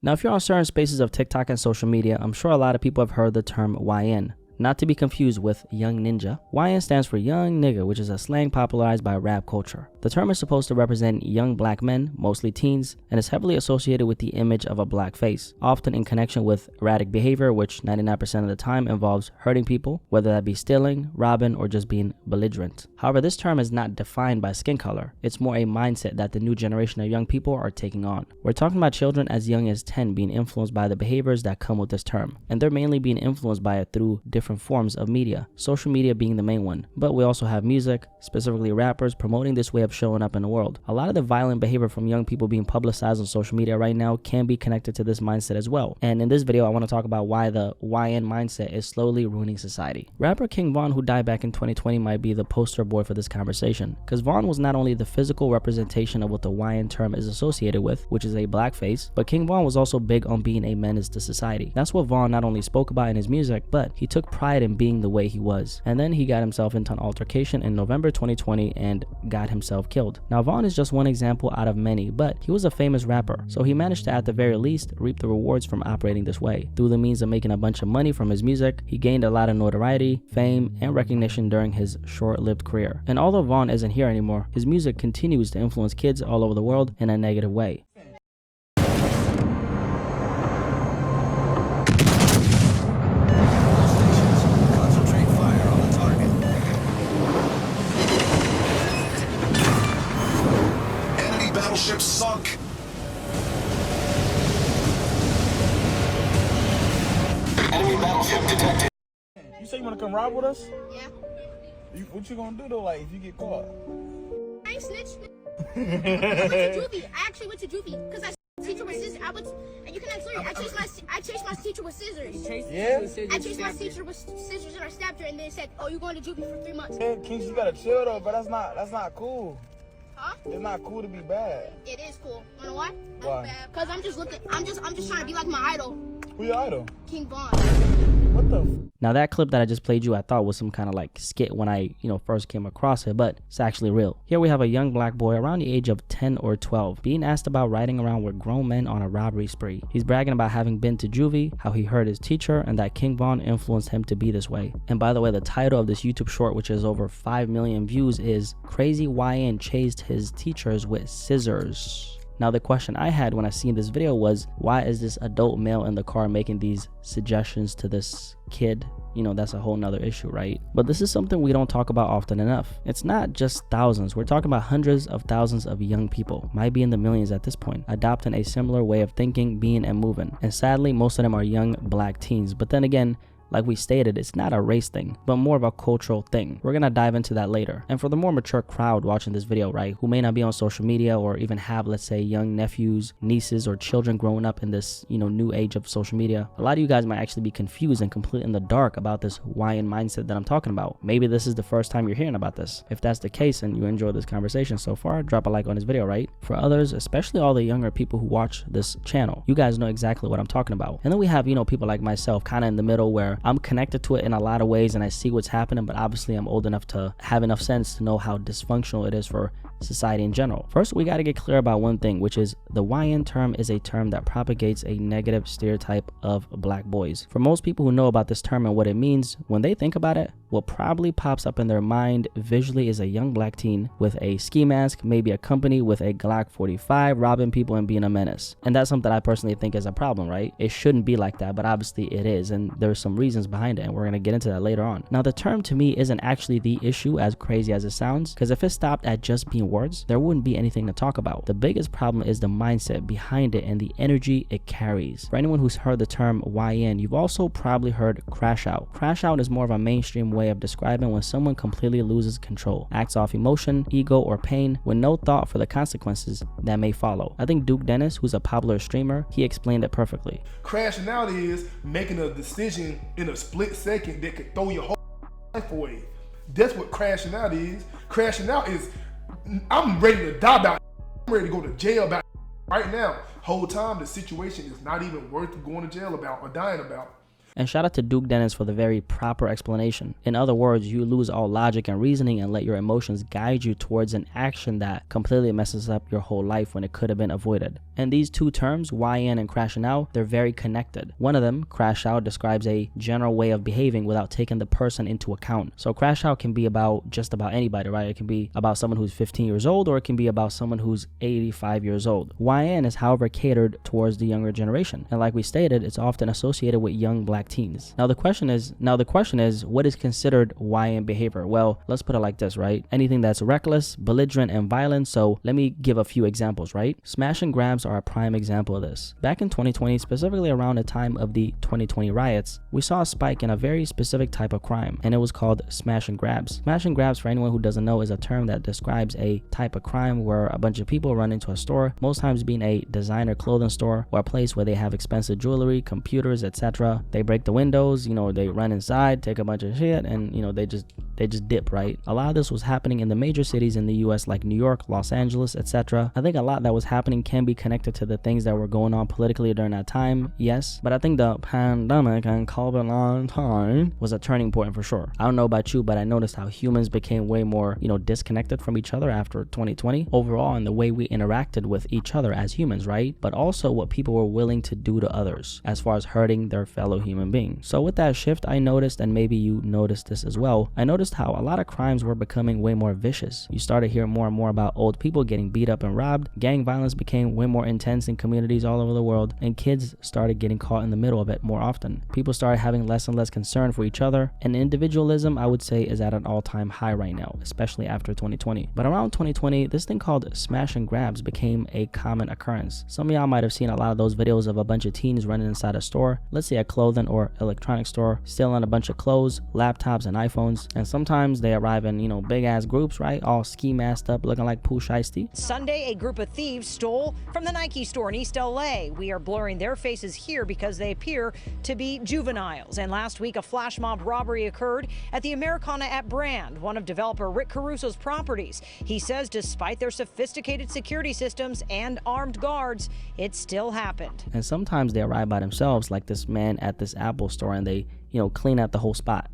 Now, if you're on certain spaces of TikTok and social media, I'm sure a lot of people have heard the term YN. Not to be confused with Young Ninja. YN stands for Young Nigga, which is a slang popularized by rap culture. The term is supposed to represent young black men, mostly teens, and is heavily associated with the image of a black face, often in connection with erratic behavior, which 99% of the time involves hurting people, whether that be stealing, robbing, or just being belligerent. However, this term is not defined by skin color. It's more a mindset that the new generation of young people are taking on. We're talking about children as young as 10 being influenced by the behaviors that come with this term, and they're mainly being influenced by it through different forms of media, social media being the main one. But we also have music, specifically rappers, promoting this way of showing up in the world. A lot of the violent behavior from young people being publicized on social media right now can be connected to this mindset as well. And in this video, I want to talk about why the YN mindset is slowly ruining society. Rapper King Von, who died back in 2020, might be the poster boy for this conversation, because Von was not only the physical representation of what the YN term is associated with, which is a black face, but King Von was also big on being a menace to society. That's what Von not only spoke about in his music, but he took pride in being the way he was. And then he got himself into an altercation in November 2020 and got himself killed. Now, Von is just one example out of many, but he was a famous rapper, so he managed to at the very least reap the rewards from operating this way. Through the means of making a bunch of money from his music, he gained a lot of notoriety, fame, and recognition during his short-lived career. And although Von isn't here anymore, his music continues to influence kids all over the world in a negative way. Battleship sunk. Enemy battleship detected. You say you wanna come ride with us? Yeah. What you gonna do though, like, if you get caught? I ain't snitched. I went to juvie. I actually went to juvie because I teacher with scissors. And you can ask Larry. I chased my teacher with scissors. Yeah? I chased my teacher with scissors and I stabbed her and then said, "Oh, you're going to juvie for 3 months." Hey, Kings, you gotta chill though, but that's not cool. Huh? It's not cool to be bad. It is cool. You know why? Why? Because I'm just trying to be like my idol, Who your idol? King Von. What the Now, that clip that I just played you, I thought was some kind of like skit when I, first came across it, but it's actually real. Here we have a young black boy around the age of 10 or 12 being asked about riding around with grown men on a robbery spree. He's bragging about having been to juvie, how he hurt his teacher, and that King Von influenced him to be this way. And by the way, the title of this YouTube short, which is over 5 million views, is Crazy YN Chased His Teachers with Scissors. Now, the question I had when I seen this video was, why is this adult male in the car making these suggestions to this kid? That's a whole nother issue, right? But this is something we don't talk about often enough. It's not just thousands. We're talking about hundreds of thousands of young people, might be in the millions at this point, adopting a similar way of thinking, being, and moving. And sadly, most of them are young black teens. But then again, like we stated, it's not a race thing, but more of a cultural thing. We're gonna dive into that later. And for the more mature crowd watching this video, right, who may not be on social media or even have, let's say, young nephews, nieces, or children growing up in this, new age of social media, a lot of you guys might actually be confused and completely in the dark about this YN mindset that I'm talking about. Maybe this is the first time you're hearing about this. If that's the case and you enjoy this conversation so far, drop a like on this video, right? For others, especially all the younger people who watch this channel, you guys know exactly what I'm talking about. And then we have, people like myself kind of in the middle where I'm connected to it in a lot of ways and I see what's happening, but obviously I'm old enough to have enough sense to know how dysfunctional it is for society in general. First, we got to get clear about one thing, which is the YN term is a term that propagates a negative stereotype of black boys. For most people who know about this term and what it means, when they think about it, what probably pops up in their mind visually is a young black teen with a ski mask, maybe accompanied with a Glock 45, robbing people and being a menace. And that's something I personally think is a problem, right? It shouldn't be like that, but obviously it is, and there's some reasons behind it, and we're going to get into that later on. Now, the term to me isn't actually the issue, as crazy as it sounds, because if it stopped at just being words, there wouldn't be anything to talk about. The biggest problem is the mindset behind it and the energy it carries. For anyone who's heard the term YN, you've also probably heard crash out. Crash out is more of a mainstream way of describing when someone completely loses control, acts off emotion, ego, or pain with no thought for the consequences that may follow. I think Duke Dennis, who's a popular streamer, he explained it perfectly. Crashing out is making a decision in a split second that could throw your whole life away. That's what crashing out is. Crashing out is, I'm ready to die about it. I'm ready to go to jail about it right now. Whole time the situation is not even worth going to jail about or dying about. And shout out to Duke Dennis for the very proper explanation. In other words, you lose all logic and reasoning and let your emotions guide you towards an action that completely messes up your whole life when it could have been avoided. And these two terms, YN and crashing out, they're very connected. One of them, crash out, describes a general way of behaving without taking the person into account. So crash out can be about just about anybody, right? It can be about someone who's 15 years old, or it can be about someone who's 85 years old. YN is, however, catered towards the younger generation. And like we stated, it's often associated with young black teens. Now the question is, what is considered YN behavior? Well, let's put it like this, right? Anything that's reckless, belligerent, and violent. So let me give a few examples, right? Smash and grabs are a prime example of this. Back in 2020, specifically around the time of the 2020 riots, we saw a spike in a very specific type of crime, and it was called smash and grabs. Smash and grabs, for anyone who doesn't know, is a term that describes a type of crime where a bunch of people run into a store, most times being a designer clothing store or a place where they have expensive jewelry, computers, etc. They break the windows, they run inside, take a bunch of shit, and they just dip, right? A lot of this was happening in the major cities in the US like New York, Los Angeles, etc. I think a lot that was happening can be connected to the things that were going on politically during that time, yes, but I think the pandemic and COVID-19 was a turning point for sure. I don't know about you, but I noticed how humans became way more, disconnected from each other after 2020 overall, and the way we interacted with each other as humans, right? But also what people were willing to do to others as far as hurting their fellow human beings. So with that shift, I noticed, and maybe you noticed this as well, I noticed how a lot of crimes were becoming way more vicious. You started hearing more and more about old people getting beat up and robbed. Gang violence became way more intense in communities all over the world, and kids started getting caught in the middle of it more often. People started having less and less concern for each other, and individualism, I would say, is at an all-time high right now, especially after 2020. But around 2020, this thing called smash and grabs became a common occurrence. Some of y'all might have seen a lot of those videos of a bunch of teens running inside a store, let's say a clothing or electronic store, stealing a bunch of clothes, laptops, and iPhones, and sometimes they arrive in, big ass groups, right? All ski masked up, looking like Pooh Shiesty. Sunday, a group of thieves stole from the Nike store in East LA. We are blurring their faces here because they appear to be juveniles. And last week, a flash mob robbery occurred at the Americana at Brand, one of developer Rick Caruso's properties. He says despite their sophisticated security systems and armed guards, it still happened. And sometimes they arrive by themselves, like this man at this Apple store, and they, clean out the whole spot.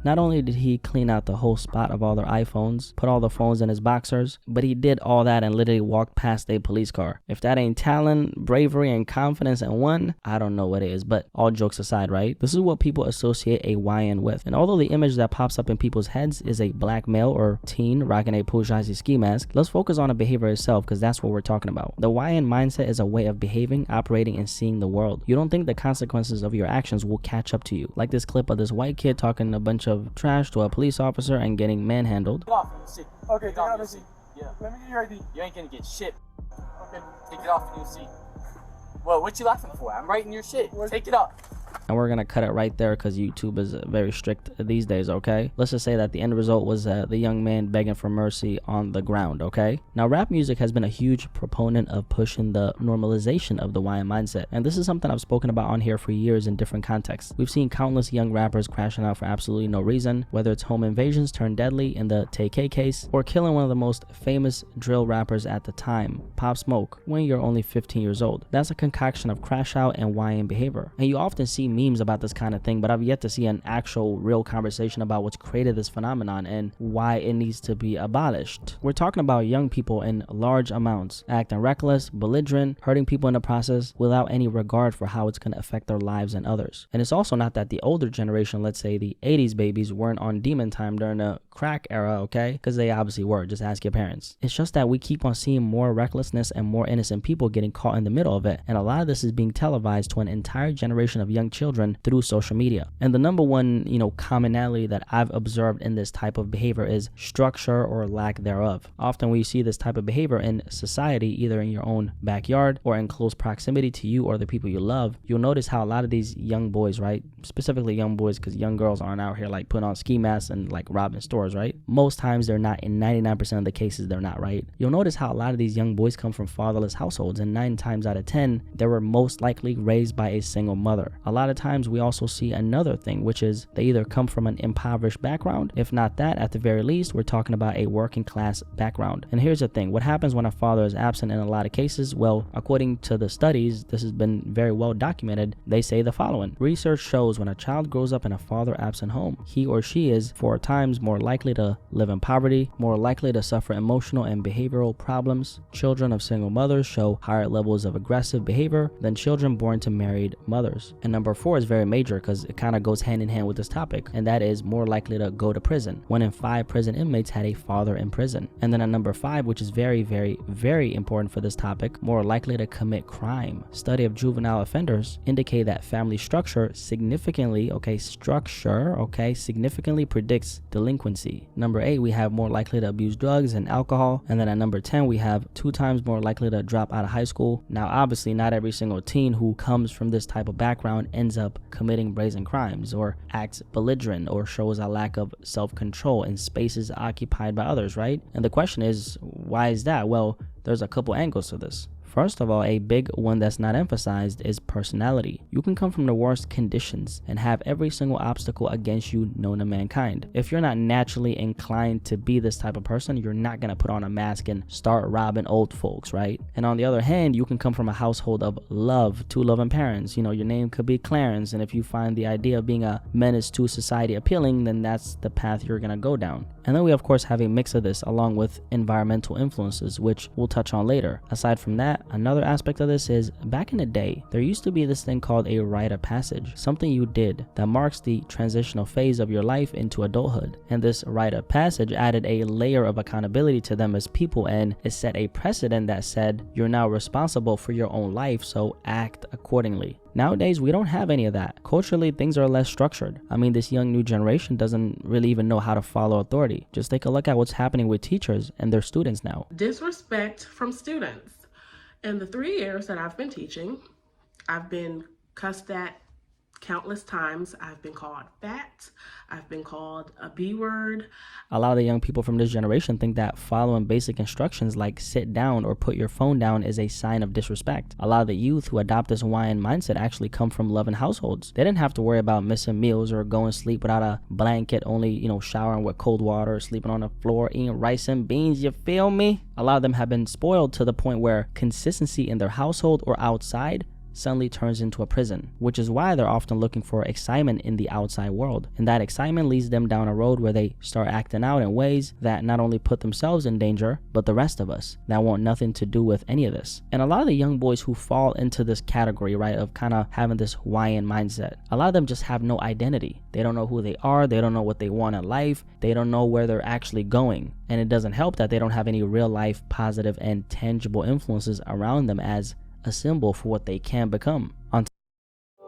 Not only did he clean out the whole spot of all their iPhones, put all the phones in his boxers, but he did all that and literally walked past a police car. If that ain't talent, bravery, and confidence in one, I don't know what it is. But all jokes aside, right? This is what people associate a YN with. And although the image that pops up in people's heads is a black male or teen rocking a Pooh Shiesty ski mask, let's focus on the behavior itself, because that's what we're talking about. The YN mindset is a way of behaving, operating, and seeing the world. You don't think the consequences of your actions will catch up to you. Like this clip of this white kid talking a bunch of trash to a police officer and getting manhandled. Get off your seat. Okay, take it off your seat. seat. Yeah. Let me get your ID. You ain't gonna get shit. Okay. Take it off your seat. Well, what you laughing for? I'm writing your shit. Take it off. And we're gonna cut it right there because YouTube is very strict these days, okay? Let's just say that the end result was the young man begging for mercy on the ground, okay? Now, rap music has been a huge proponent of pushing the normalization of the YN mindset, and this is something I've spoken about on here for years in different contexts. We've seen countless young rappers crashing out for absolutely no reason, whether it's home invasions turned deadly in the TK case, or killing one of the most famous drill rappers at the time, Pop Smoke, when you're only 15 years old. That's a concoction of crash out and YN behavior, and you often see memes about this kind of thing, but I've yet to see an actual real conversation about what's created this phenomenon and why it needs to be abolished. We're talking about young people in large amounts, acting reckless, belligerent, hurting people in the process without any regard for how it's going to affect their lives and others. And it's also not that the older generation, let's say the 80s babies, weren't on demon time during the crack era, okay? Because they obviously were, just ask your parents. It's just that we keep on seeing more recklessness and more innocent people getting caught in the middle of it, and a lot of this is being televised to an entire generation of young children children through social media. And the number one, commonality that I've observed in this type of behavior is structure or lack thereof. Often we see this type of behavior in society, either in your own backyard or in close proximity to you or the people you love. You'll notice how a lot of these young boys, right, specifically young boys, because young girls aren't out here like putting on ski masks and like robbing stores, right? Most times they're not. In 99% of the cases, they're not, right? You'll notice how a lot of these young boys come from fatherless households, and 9 times out of 10, they were most likely raised by a single mother. A lot of times we also see another thing, which is they either come from an impoverished background. If not that, at the very least, we're talking about a working class background. And here's the thing, what happens when a father is absent in a lot of cases? Well, according to the studies, this has been very well documented. They say the following: research shows when a child grows up in a father-absent home, he or she is 4 times more likely to live in poverty, more likely to suffer emotional and behavioral problems. Children of single mothers show higher levels of aggressive behavior than children born to married mothers. And number 4 is very major because it kind of goes hand in hand with this topic, and that is more likely to go to prison. 1 in 5 prison inmates had a father in prison. And then at number 5, which is very, very, very important for this topic, more likely to commit crime. Study of juvenile offenders indicate that family structure significantly predicts delinquency. Number 8, we have more likely to abuse drugs and alcohol. And then at number 10, we have 2 times more likely to drop out of high school. Now, obviously, not every single teen who comes from this type of background ends up committing brazen crimes or acts belligerent or shows a lack of self-control in spaces occupied by others, right? And the question is, why is that? Well, there's a couple angles to this. First of all, a big one that's not emphasized is personality. You can come from the worst conditions and have every single obstacle against you known to mankind. If you're not naturally inclined to be this type of person, you're not going to put on a mask and start robbing old folks, right? And on the other hand, you can come from a household of love, 2 loving parents. Your name could be Clarence, and if you find the idea of being a menace to society appealing, then that's the path you're going to go down. And then we of course have a mix of this along with environmental influences, which we'll touch on later. Aside from that, another aspect of this is, back in the day, there used to be this thing called a rite of passage, something you did that marks the transitional phase of your life into adulthood. And this rite of passage added a layer of accountability to them as people, and it set a precedent that said you're now responsible for your own life, so act accordingly. Nowadays, we don't have any of that. Culturally, things are less structured. I mean, this young new generation doesn't really even know how to follow authority. Just take a look at what's happening with teachers and their students now. Disrespect from students. In the 3 years that I've been teaching, I've been cussed at countless times. I've been called fat. I've been called a B word. A lot of the young people from this generation think that following basic instructions like sit down or put your phone down is a sign of disrespect. A lot of the youth who adopt this Hawaiian mindset actually come from loving households. They didn't have to worry about missing meals or going to sleep without a blanket, only, showering with cold water or sleeping on the floor, eating rice and beans, you feel me? A lot of them have been spoiled to the point where consistency in their household or outside suddenly turns into a prison, which is why they're often looking for excitement in the outside world. And that excitement leads them down a road where they start acting out in ways that not only put themselves in danger, but the rest of us that want nothing to do with any of this. And a lot of the young boys who fall into this category, right, of kind of having this Hawaiian mindset, a lot of them just have no identity. They don't know who they are. They don't know what they want in life. They don't know where they're actually going. And it doesn't help that they don't have any real life positive and tangible influences around them as a symbol for what they can become. On